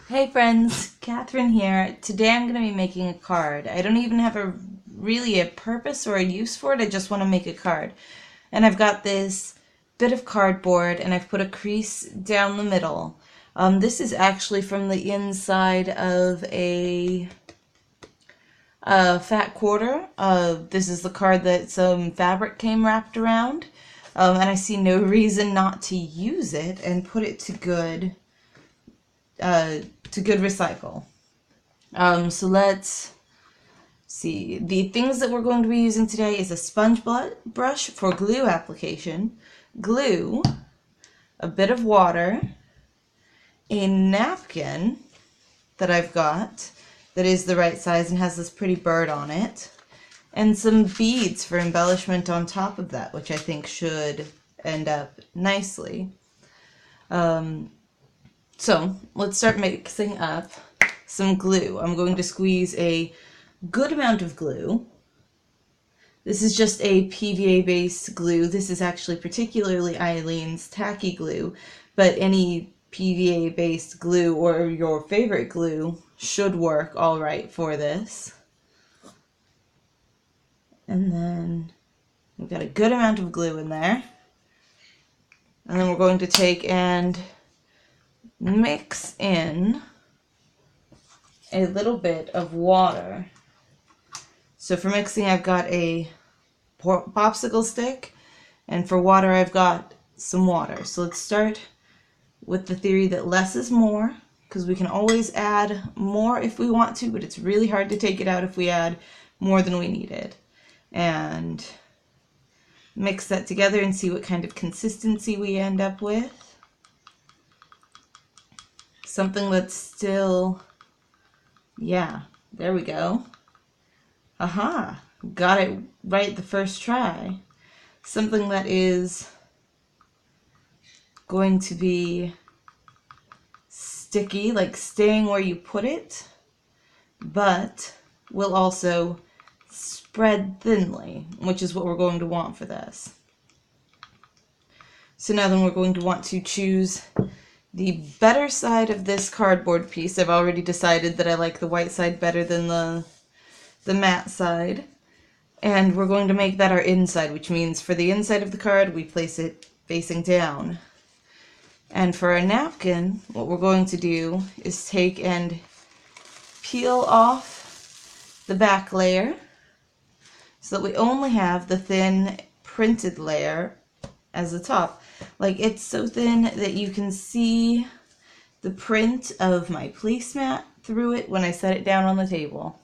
Hey friends, Catherine here. Today I'm going to be making a card. I don't even have really a purpose or a use for it. I just want to make a card. And I've got this bit of cardboard and I've put a crease down the middle. This is actually from the inside of a fat quarter. This is the card that some fabric came wrapped around. And I see no reason not to use it and put it to good recycle. So let's see. The things that we're going to be using today is a sponge brush for glue application, glue, a bit of water, a napkin that I've got that is the right size and has this pretty bird on it, and some beads for embellishment on top of that, which I think should end up nicely. So let's start mixing up some glue. I'm going to squeeze a good amount of glue. This is just a PVA based glue. This is actually particularly Eileen's tacky glue, but any PVA based glue or your favorite glue should work all right for this. And then we've got a good amount of glue in there. And then we're going to take and mix in a little bit of water. So for mixing, I've got a popsicle stick, and for water, I've got some water. So let's start with the theory that less is more, because we can always add more if we want to, but it's really hard to take it out if we add more than we needed. And mix that together and see what kind of consistency we end up with. Something that's still, yeah, there we go. Aha, got it right the first try. Something that is going to be sticky, like staying where you put it, but will also spread thinly, which is what we're going to want for this. So now then we're going to want to choose the better side of this cardboard piece. I've already decided that I like the white side better than the matte side. And we're going to make that our inside, which means for the inside of the card, we place it facing down. And for our napkin, what we're going to do is take and peel off the back layer so that we only have the thin printed layer as the top. Like, it's so thin that you can see the print of my placemat through it when I set it down on the table.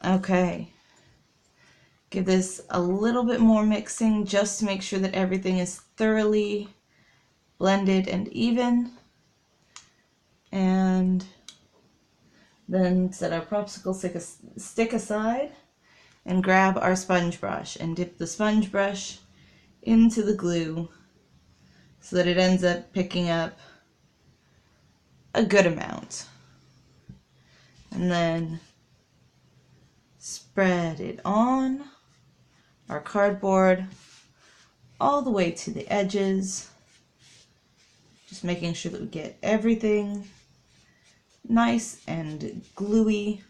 Okay. Give this a little bit more mixing just to make sure that everything is thoroughly blended and even. And then set our popsicle stick aside and grab our sponge brush and dip the sponge brush into the glue so that it ends up picking up a good amount. And then spread it on our cardboard all the way to the edges, just making sure that we get everything nice and gluey.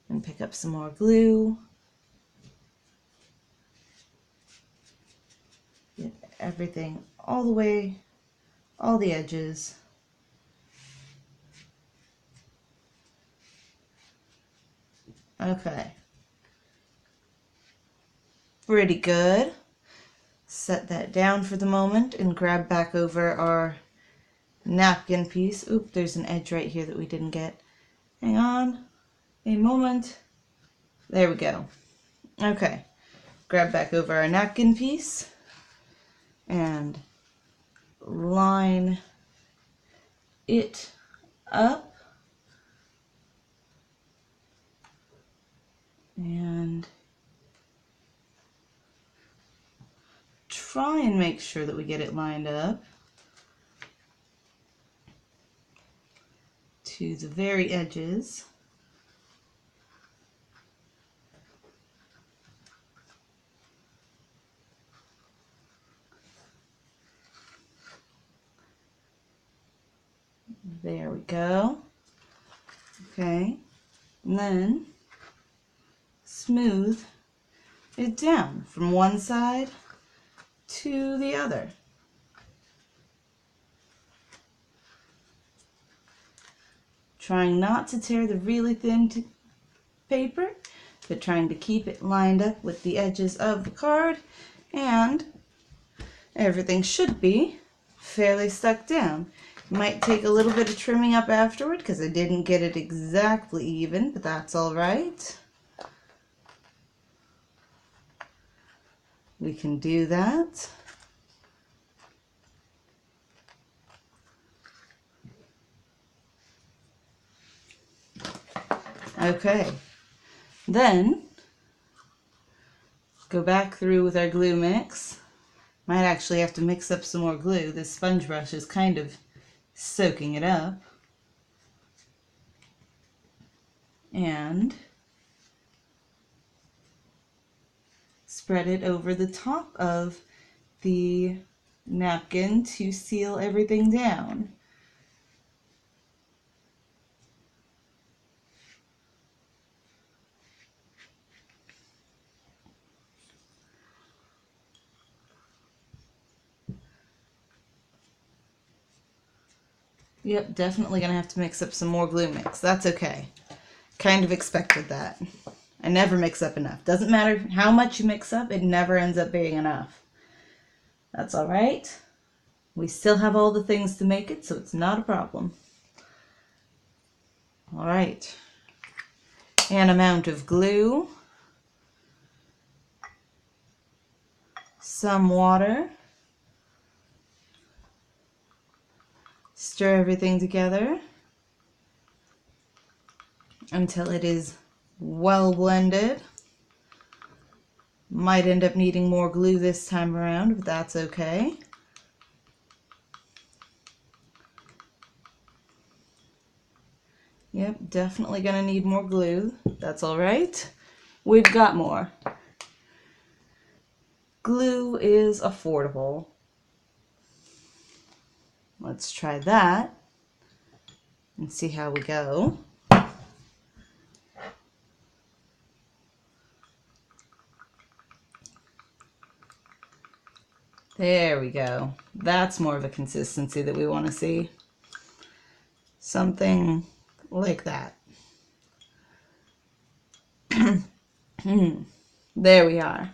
And pick up some more glue. Get everything all the way, all the edges. Okay. Pretty good. Set that down for the moment and grab back over our napkin piece. Oop, there's an edge right here that we didn't get. Hang on a moment. There we go. Okay. Grab back over our napkin piece and line it up. And try and make sure that we get it lined up to the very edges. There we go. Okay, and then smooth it down from one side to the other. Trying not to tear the really thin paper, but trying to keep it lined up with the edges of the card, and everything should be fairly stuck down. Might take a little bit of trimming up afterward because I didn't get it exactly even, but that's all right. We can do that. Okay, then go back through with our glue mix. Might actually have to mix up some more glue. This sponge brush is kind of soaking it up. And spread it over the top of the napkin to seal everything down. Yep, definitely gonna have to mix up some more glue mix. That's okay. Kind of expected that. I never mix up enough. Doesn't matter how much you mix up, it never ends up being enough. That's all right. We still have all the things to make it, so it's not a problem. All right. An amount of glue, some water, stir everything together until it is well blended. Might end up needing more glue this time around, but that's okay. Yep, definitely gonna need more glue. That's all right. We've got more. Glue is affordable. Let's try that and see how we go. There we go. That's more of a consistency that we want to see. Something like that. There we are.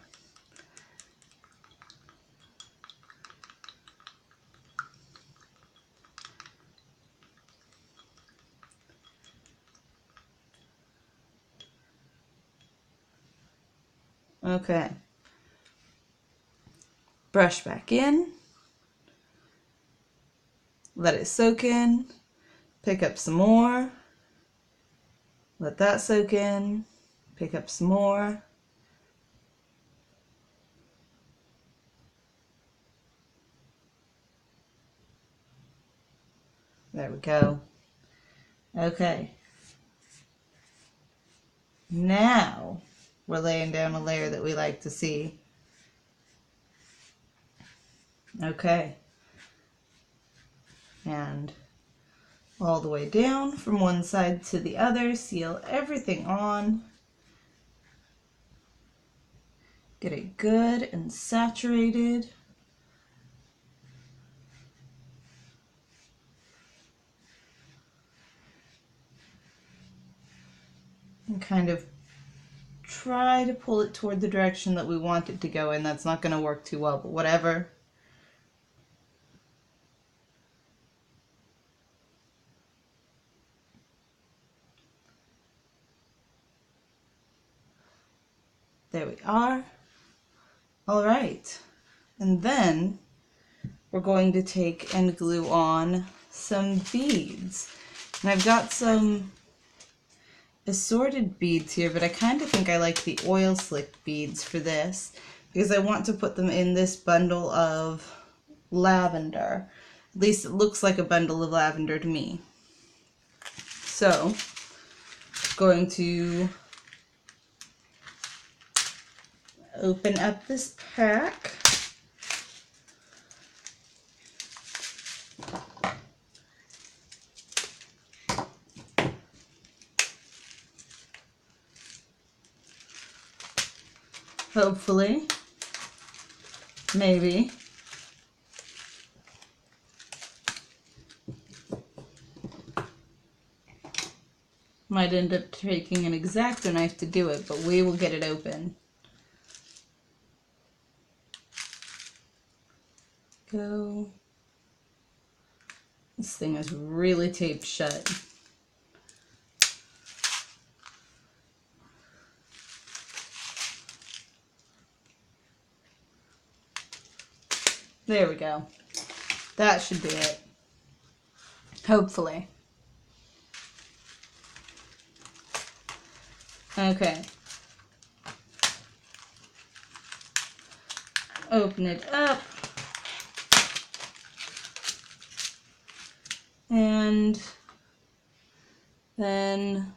Okay. Brush back in. Let it soak in. Pick up some more. Let that soak in. Pick up some more. There we go. Okay. Now we're laying down a layer that we like to see. Okay. And all the way down from one side to the other, seal everything on. Get it good and saturated. And kind of try to pull it toward the direction that we want it to go in. That's not going to work too well, but whatever. There we are. All right. And then we're going to take and glue on some beads. And I've got some assorted beads here, but I kind of think I like the oil slick beads for this because I want to put them in this bundle of lavender. At least it looks like a bundle of lavender to me. So, going to open up this pack. hopefully. Maybe. Might end up taking an X-Acto knife to do it, but we will get it open. Go. This thing is really taped shut. There we go. That should do it. Hopefully. Okay. Open it up. And then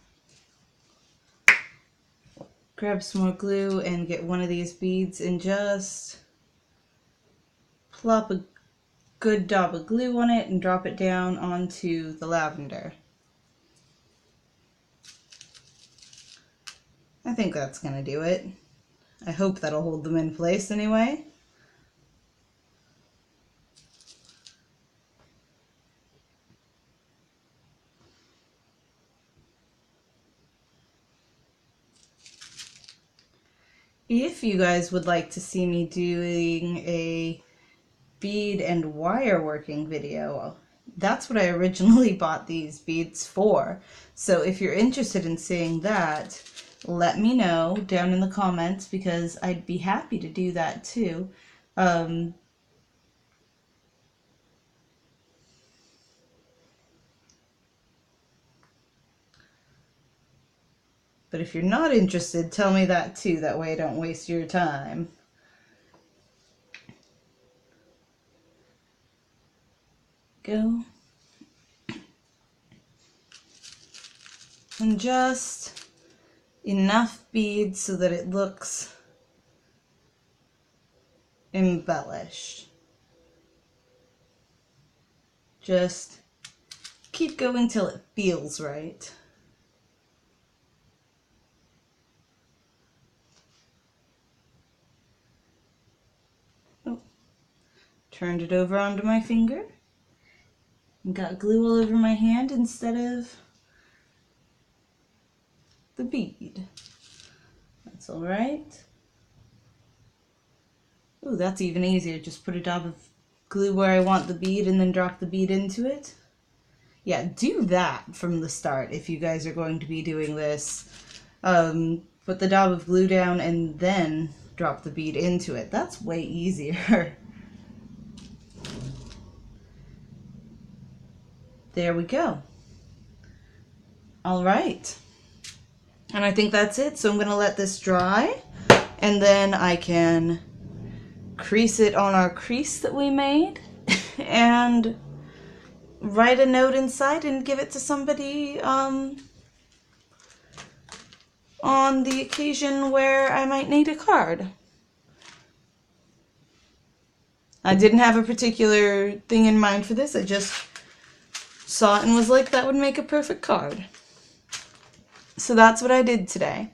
grab some more glue and get one of these beads and just plop a good dab of glue on it and drop it down onto the lavender. I think that's gonna do it. I hope that'll hold them in place anyway. If you guys would like to see me doing a bead and wire working video, that's what I originally bought these beads for. So if you're interested in seeing that, let me know down in the comments, because I'd be happy to do that too. But if you're not interested, tell me that too. That way I don't waste your time. Go. And just enough beads so that it looks embellished. Just keep going till it feels right. Oh, turned it over onto my finger and got glue all over my hand instead of the bead. That's all right. Ooh, that's even easier. Just put a dab of glue where I want the bead and then drop the bead into it. Yeah, do that from the start if you guys are going to be doing this. Put the dab of glue down and then drop the bead into it. That's way easier. There we go. All right. And I think that's it. So I'm going to let this dry, and then I can crease it on our crease that we made and write a note inside and give it to somebody on the occasion where I might need a card. I didn't have a particular thing in mind for this. I just saw it and was like, that would make a perfect card. So that's what I did today.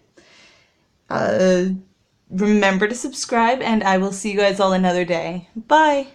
Remember to subscribe, and I will see you guys all another day. Bye!